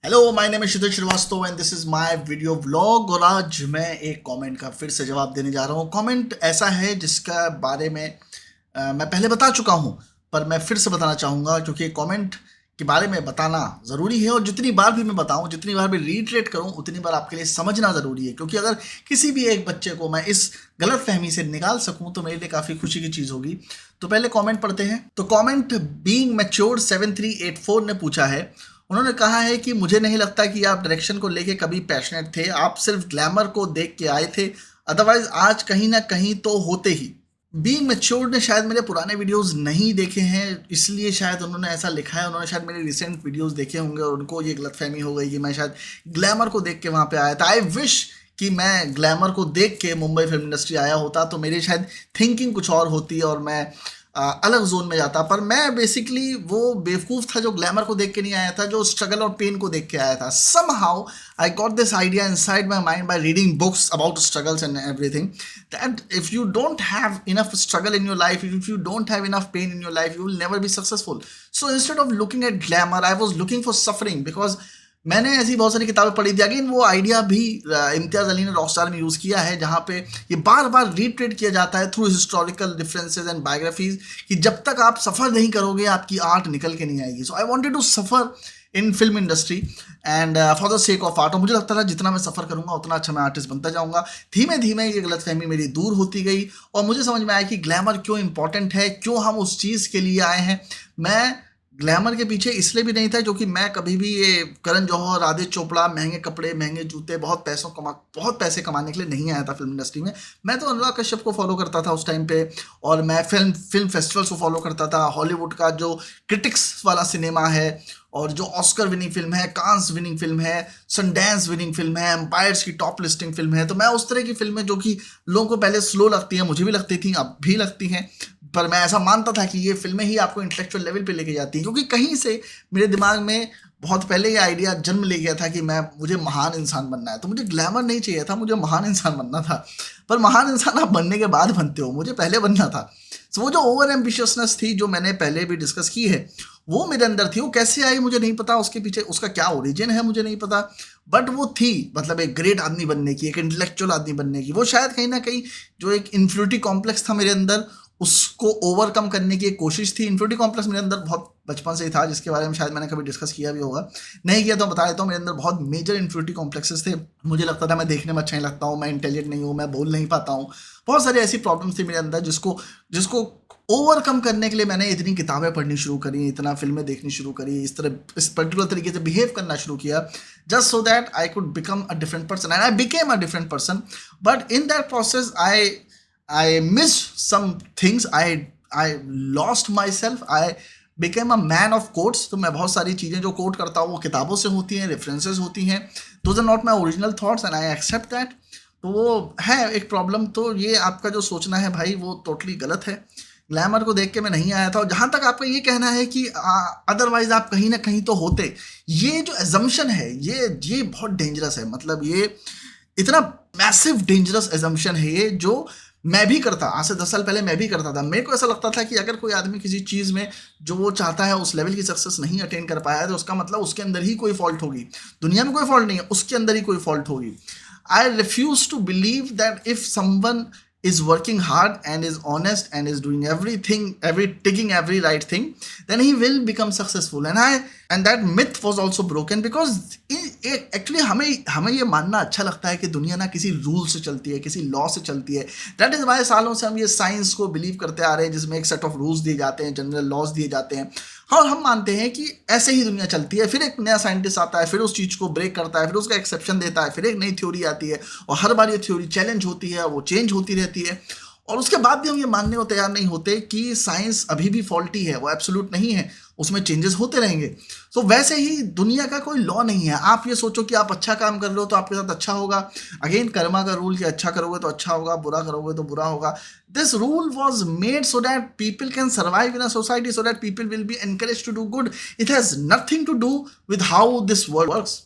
Hello, my name is Kshitij Srivastava and this is my video vlog. और आज मैं एक कमेंट का फिर से जवाब देने जा रहा हूँ। कमेंट ऐसा है जिसका बारे में मैं पहले बता चुका हूँ, पर मैं फिर से बताना चाहूँगा क्योंकि कमेंट के बारे में बताना ज़रूरी है। और जितनी बार भी मैं बताऊँ, जितनी बार भी रीट्रेट करूँ, उतनी बार आपके लिए समझना ज़रूरी है। क्योंकि अगर किसी भी एक बच्चे को मैं इस गलत फहमी से निकाल सकूँ तो मेरे लिए काफ़ी खुशी की चीज़ होगी। तो पहले कमेंट पढ़ते हैं। तो कमेंट बीइंग मैच्योर्ड 7384 ने पूछा है। उन्होंने कहा है कि मुझे नहीं लगता कि आप डायरेक्शन को लेके कभी पैशनेट थे, आप सिर्फ ग्लैमर को देख के आए थे, अदरवाइज आज कहीं ना कहीं तो होते ही। बीइंग मैच्योर्ड ने शायद मेरे पुराने वीडियोस नहीं देखे हैं, इसलिए शायद उन्होंने ऐसा लिखा है। उन्होंने शायद मेरे रिसेंट वीडियोस देखे होंगे और उनको ये गलतफहमी हो गई कि मैं शायद ग्लैमर को देख के वहाँ पे आया था। आई विश कि मैं ग्लैमर को देख के मुंबई फिल्म इंडस्ट्री आया होता तो मेरी शायद थिंकिंग कुछ और होती और मैं अलग जोन में जाता। पर मैं बेसिकली वो बेवकूफ़ था जो ग्लैमर को देख के नहीं आया था, जो स्ट्रगल और पेन को देख के आया था। Somehow I got this idea inside my mind by reading books about struggles and everything, that if you don't have enough struggle in your life, if you don't have enough pain in your life, you will never be successful. So instead of looking at glamour, I was looking for suffering, because मैंने ऐसी बहुत सारी किताबें पढ़ी थी। Again वो idea भी इम्तियाज़ अली ने रॉकस्टार में यूज़ किया है, जहाँ पे ये बार बार रीट्रेट किया जाता है through historical differences and biographies कि जब तक आप सफ़र नहीं करोगे आपकी आर्ट निकल के नहीं आएगी। So I wanted to suffer in film industry and for the sake of art. और मुझे लगता था जितना मैं सफ़र करूँगा उतना अच्छा मैं आर्टिस्ट बनता जाऊँगा। धीमे धीमे ये गलतफहमी मेरी दूर होती गई और मुझे समझ में आया कि ग्लैमर क्यों इंपॉर्टेंट है, क्यों हम उस चीज़ के लिए आए हैं। मैं ग्लैमर के पीछे इसलिए भी नहीं था क्योंकि मैं कभी भी ये करण जौहर, आदित्य चोपड़ा, महंगे कपड़े, महंगे जूते, बहुत पैसे कमाने के लिए नहीं आया था फिल्म इंडस्ट्री में। मैं तो अनुराग कश्यप को फॉलो करता था उस टाइम पे, और मैं फिल्म फेस्टिवल्स को फॉलो करता था। हॉलीवुड का जो क्रिटिक्स वाला सिनेमा है और जो ऑस्कर विनिंग फिल्म है, कांस विनिंग फिल्म है, सनडांस विनिंग फिल्म है, एम्पायर्स की टॉप लिस्टिंग फिल्म है, तो मैं उस तरह की फिल्में जो कि लोगों को पहले स्लो लगती हैं, मुझे भी लगती थी, अब भी लगती हैं, पर मैं ऐसा मानता था कि ये फिल्में ही आपको इंटेलेक्चुअल लेवल पे लेके जाती हैं। क्योंकि कहीं से मेरे दिमाग में बहुत पहले ये आइडिया जन्म ले गया था कि मुझे महान इंसान बनना है। तो मुझे ग्लैमर नहीं चाहिए था, मुझे महान इंसान बनना था। पर महान इंसान आप बनने के बाद बनते हो, मुझे पहले बनना था। सो वो जो ओवर एम्बिशियसनेस थी जो मैंने पहले भी डिस्कस की है, वो मेरे अंदर थी। वो कैसे आई मुझे नहीं पता, उसके पीछे उसका क्या ओरिजिन है मुझे नहीं पता, बट वो थी। मतलब एक ग्रेट आदमी बनने की, एक इंटेलेक्चुअल आदमी बनने की। वो शायद कहीं ना कहीं जो एक इन्फ्eriority कॉम्प्लेक्स था मेरे अंदर, उसको ओवरकम करने की एक कोशिश थी। इन्फ्eriority कॉम्प्लेक्स मेरे अंदर बहुत बचपन से ही था, जिसके बारे में शायद मैंने कभी डिस्कस किया भी होगा। नहीं किया तो बता देता हूँ। मेरे अंदर बहुत मेजर इन्फ्eriority कॉम्प्लेक्सेस थे। मुझे लगता था मैं देखने में अच्छा नहीं लगता हूँ, मैं इंटेलिजेंट नहीं हूँ, मैं बोल नहीं पाता हूँ। बहुत सारी ऐसी प्रॉब्लम्स थी मेरे अंदर जिसको ओवरकम करने के लिए मैंने इतनी किताबें पढ़नी शुरू करी, इतना फिल्में देखनी शुरू करी, इस पर्टिकुलर तरीके से बिहेव करना शुरू किया, just so that I could become a different person. And I became a different person, but in that process I missed some things. I lost myself. I became a man of quotes. तो मैं बहुत सारी चीज़ें जो coat करता हूँ वो किताबों से होती हैं, रेफरेंसेस होती हैं। Those are not my original thoughts and I accept that. तो वो है एक प्रॉब्लम। तो ये आपका जो सोचना है भाई, वो टोटली गलत है। ग्लैमर को देख के मैं नहीं आया था। और जहाँ तक आपका ये कहना है कि अदरवाइज आप कहीं ना कहीं तो होते, ये जो एजम्पशन है ये बहुत डेंजरस है। मतलब ये इतना मैसिव डेंजरस एजम्पशन है ये, जो मैं भी करता। आज से 10 साल पहले मैं भी करता था। मेरे को ऐसा लगता था कि अगर कोई आदमी किसी चीज़ में जो वो चाहता है उस लेवल की सक्सेस नहीं अटेन कर पाया है तो उसका मतलब उसके अंदर ही कोई फॉल्ट होगी। दुनिया में कोई फॉल्ट नहीं है, उसके अंदर ही कोई फॉल्ट होगी। I refuse to believe that if someone is working hard and is honest and is doing taking every right thing, then he will become successful. And that myth was also broken, because actually हमें ये मानना अच्छा लगता है कि दुनिया ना किसी रूल से चलती है, किसी लॉ से चलती है। दैट इज वाई सालों से हम ये साइंस को बिलीव करते आ रहे हैं, जिसमें एक सेट ऑफ रूल्स दिए जाते हैं, जनरल लॉज दिए जाते हैं। और हम मानते हैं कि ऐसे ही दुनिया चलती है। फिर एक नया साइंटिस्ट आता है, फिर उस चीज़ को ब्रेक करता है, फिर उसका एक्सेप्शन देता है, फिर एक नई थ्योरी आती है और हर बार ये थ्योरी चैलेंज होती है, वो चेंज होती रहती है। और उसके बाद भी हम ये मानने को तैयार नहीं होते कि साइंस अभी भी फॉल्टी है, वो एब्सोल्यूट नहीं है, उसमें चेंजेस होते रहेंगे। तो वैसे ही दुनिया का कोई लॉ नहीं है। आप ये सोचो कि आप अच्छा काम कर रहे हो तो आपके साथ अच्छा होगा। अगेन कर्मा का रूल कि अच्छा करोगे तो अच्छा होगा, बुरा करोगे तो बुरा होगा। This rule was made so that people can survive in a society, so that people will be encourage to do good. It has nothing to do with how this world works.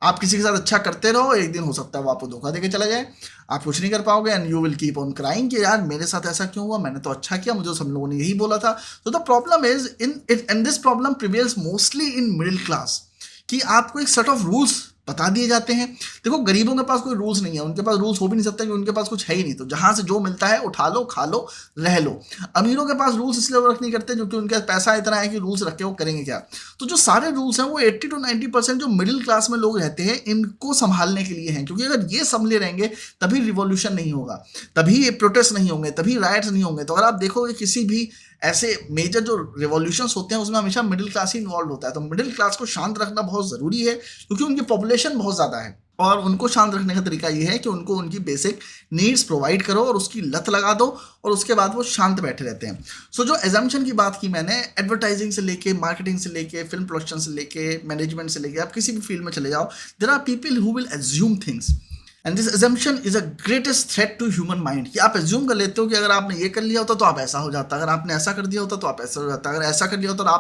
आप किसी के साथ अच्छा करते रहो, एक दिन हो सकता है वो आपको धोखा देके चला जाए, आप कुछ नहीं कर पाओगे, and you will keep on crying कि यार मेरे साथ ऐसा क्यों हुआ, मैंने तो अच्छा किया, मुझे सब लोगों ने यही बोला था। तो the problem is in it, and this problem prevails mostly in middle class. कि आपको एक सेट ऑफ रूल्स बता दिए जाते हैं। देखो गरीबों के पास कोई रूल्स नहीं है, उनके पास रूल्स हो भी नहीं सकता क्योंकि उनके पास कुछ है ही नहीं, तो जहां से जो मिलता है उठा लो, खा लो, रह लो। अमीरों के पास रूल्स इसलिए वर्क नहीं करते क्योंकि उनके पास पैसा इतना है कि रूल्स रख के वो करेंगे क्या। तो जो सारे रूल्स हैं वो 80 to 90% जो मिडिल क्लास में लोग रहते हैं इनको संभालने के लिए हैं, क्योंकि अगर ये संभले रहेंगे तभी रिवॉल्यूशन नहीं होगा, तभी प्रोटेस्ट नहीं होंगे, तभी राइट्स नहीं होंगे। तो अगर आप देखोगे किसी भी ऐसे मेजर जो रिवॉल्यूशंस होते हैं उसमें हमेशा मिडिल क्लास ही इन्वॉल्व होता है। तो मिडिल क्लास को शांत रखना बहुत ज़रूरी है क्योंकि उनकी पॉपुलेशन बहुत ज़्यादा है, और उनको शांत रखने का तरीका ये है कि उनको उनकी बेसिक नीड्स प्रोवाइड करो और उसकी लत लगा दो, और उसके बाद वो शांत बैठे रहते हैं। सो जो एजम्पशन की बात की मैंने, एडवर्टाइजिंग से लेके, मार्केटिंग से लेके, फिल्म प्रोडक्शन से लेके, मैनेजमेंट से लेके, आप किसी भी फील्ड में चले जाओ, there are people who will assume things, and this assumption is a greatest threat to human mind. कि आप एज्यूम कर लेते हो कि अगर आपने ये कर लिया होता तो आप ऐसा हो जाता, अगर आपने ऐसा कर दिया होता तो आप ऐसा हो जाता, अगर ऐसा कर लिया होता तो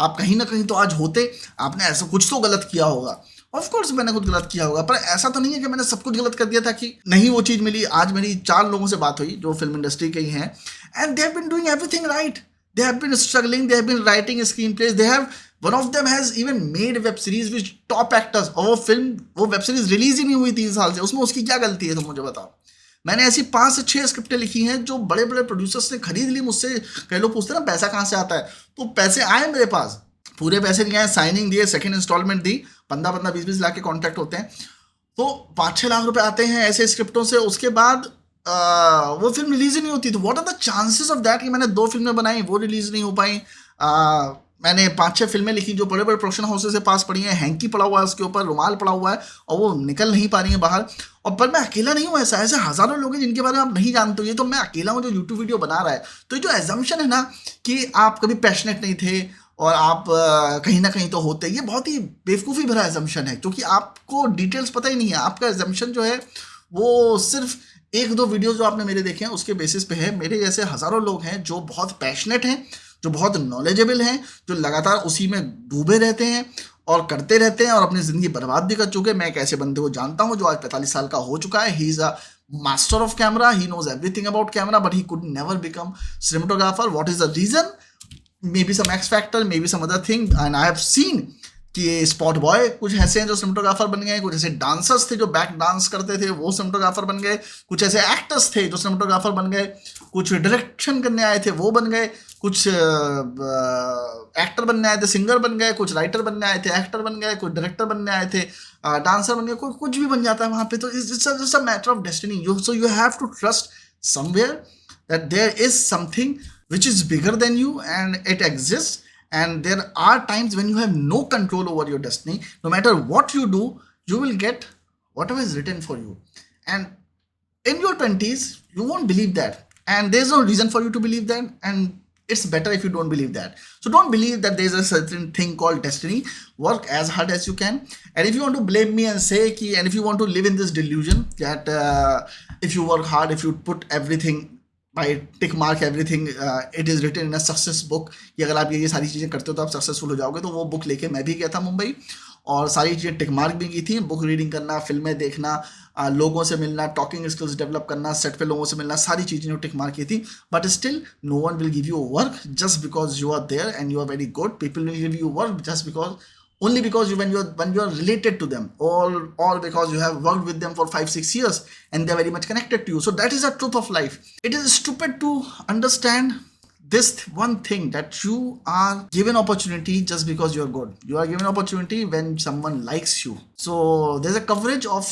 आप कहीं ना कहीं तो आज होते, आपने ऐसा कुछ तो गलत किया होगा। ऑफ कोर्स मैंने कुछ गलत किया होगा, पर ऐसा तो नहीं है कि मैंने सब कुछ गलत कर दिया था कि नहीं वो चीज़ मिली। आज मेरी 4 लोगों से बात हुई जो फिल्म इंडस्ट्री के ही हैं, and they have been doing everything right, they have been struggling, they have been writing screen plays, they have one of them has even made web series with top actors, और वो web series release ही नहीं हुई 3 साल से, उसमें उसकी क्या गलती है तुम मुझे बताओ। मैंने ऐसी 5 से 6 स्क्रिप्टें लिखी हैं जो बड़े बड़े प्रोड्यूसर्स ने खरीद ली मुझसे। कई लोग पूछते हैं ना पैसा कहाँ से आता है, तो पैसे आए मेरे पास, पूरे पैसे नहीं आए, साइनिंग दिए, सेकंड इंस्टॉलमेंट दी, 15-15, 20-20 लाख के कॉन्ट्रैक्ट होते हैं, तो 5-6 लाख रुपए आते हैं ऐसे स्क्रिप्टों से। उसके बाद वो फिल्म रिलीज ही नहीं होती। तो what are the chances of that कि मैंने 2 फिल्में बनाई, वो रिलीज नहीं हो पाई। मैंने 5-6 फिल्में लिखी जो बड़े बड़े प्रोडक्शन हाउसेस से पास पड़ी हैं, हैंकी पड़ा हुआ है उसके ऊपर, रुमाल पड़ा हुआ है, और वो निकल नहीं पा रही है बाहर। और पर मैं अकेला नहीं हूँ, ऐसे हज़ारों लोग हैं जिनके बारे में आप नहीं जानते हो। ये तो मैं अकेला हूँ जो यूट्यूब वीडियो बना रहा है। तो ये जो एजम्पशन है ना कि आप कभी पैशनेट नहीं थे और आप कहीं ना कहीं तो होते, ये बहुत ही बेवकूफ़ी भरा एजम्पशन है, क्योंकि आपको डिटेल्स पता ही नहीं है। आपका एजम्पशन जो है वो सिर्फ 1-2 वीडियो जो आपने मेरे देखे हैं उसके बेसिस पे है। मेरे जैसे हज़ारों लोग हैं जो बहुत पैशनेट हैं, जो बहुत नॉलेजेबल हैं, जो लगातार उसी में डूबे रहते हैं और करते रहते हैं और अपनी ज़िंदगी बर्बाद भी कर चुके हैं। मैं एक ऐसे बंदे को जानता हूँ जो आज 45 साल का हो चुका है। He is a master of camera, he knows everything about camera, but he could never become cinematographer. What is the reason? Maybe some X factor, maybe some other thing, and I have seen कि spot boy कुछ ऐसे हैं जो cinematographer बन गए, कुछ ऐसे dancers थे जो बैक डांस करते थे वो सिनेमेटोग्राफर बन गए, कुछ ऐसे एक्टर्स थे जो सिनेमेटोग्राफर बन गए, कुछ डायरेक्शन करने आए थे वो बन गए, कुछ एक्टर बनने आए थे सिंगर बन गए, कुछ राइटर बनने आए थे एक्टर बन गए, कुछ डायरेक्टर बनने आए थे डांसर बन गए, कुछ भी बन जाता है वहाँ पे। तो it's a matter of destiny. So you have to trust somewhere that there is something which is bigger than you and it exists, and there are times when you have no control over your destiny. No matter what you do, you will get whatever is written for you, and in your 20s you won't believe that, and there's no reason for you to believe that, and it's better if you don't believe that. So don't believe that there's a certain thing called destiny. Work as hard as you can, and if you want to blame me and say ki, and if you want to live in this delusion that if you work hard, if you put everything by tick mark everything, it is written in a success book, कि अगर आप ये सारी चीज़ें करते हो तो आप सक्सेसफुल हो जाओगे। तो वो बुक लेके मैं भी गया था मुंबई और सारी चीज़ें टिक मार्क भी की थी। बुक रीडिंग करना, फिल्में देखना, लोगों से मिलना, टॉकिंग स्किल्स डेवलप करना, सेट पे लोगों से मिलना, सारी चीज़ें टिक मार्क की थी। But still no one will give you work just because you are there and you are very good. People will give you work just because only because when you are related to them, or because you have worked with them for 5-6 years and they are very much connected to you. So that is the truth of life. It is stupid to understand this one thing, that you are given opportunity just because you are good. You are given opportunity when someone likes you. So there's a coverage of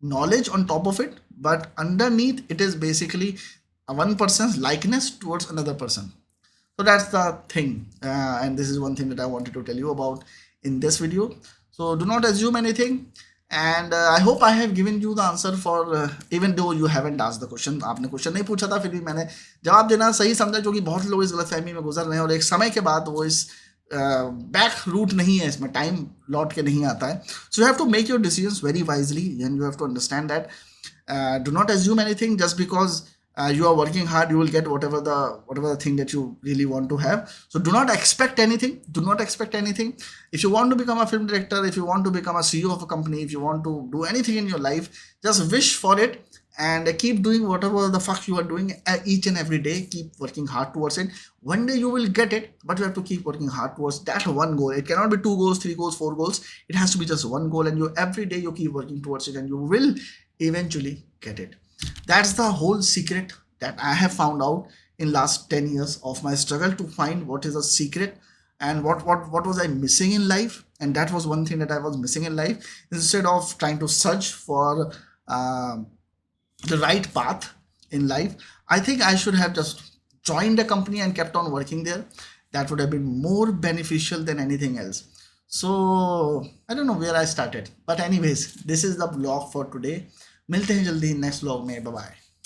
knowledge on top of it, but underneath it is basically one person's likeness towards another person. So that's the thing, and this is one thing that I wanted to tell you about in this video. So do not assume anything, and I hope I have given you the answer for even though you haven't asked the question. आपने question नहीं पूछा था, फिर भी मैंने जवाब देना सही समझा, क्योंकि बहुत लोग इस गलतफहमी में गुजर रहे हैं और एक समय के बाद वो इस बैक रूट नहीं है, इसमें टाइम लौट के नहीं आता है. So you have to make your decisions very wisely, and you have to understand that do not assume anything just because you are working hard, you will get whatever the thing that you really want to have. So do not expect anything. Do not expect anything. If you want to become a film director, if you want to become a CEO of a company, if you want to do anything in your life, just wish for it and keep doing whatever the fuck you are doing each and every day. Keep working hard towards it. One day you will get it, but you have to keep working hard towards that one goal. It cannot be 2 goals, 3 goals, 4 goals. It has to be just one goal, and you every day you keep working towards it, and you will eventually get it. That's the whole secret that I have found out in last 10 years of my struggle to find what is a secret and what was I missing in life. And that was one thing that I was missing in life. Instead of trying to search for the right path in life, I think I should have just joined a company and kept on working there. That would have been more beneficial than anything else. So I don't know where I started, but anyways, this is the vlog for today. मिलते हैं जल्दी next vlog में. Bye bye.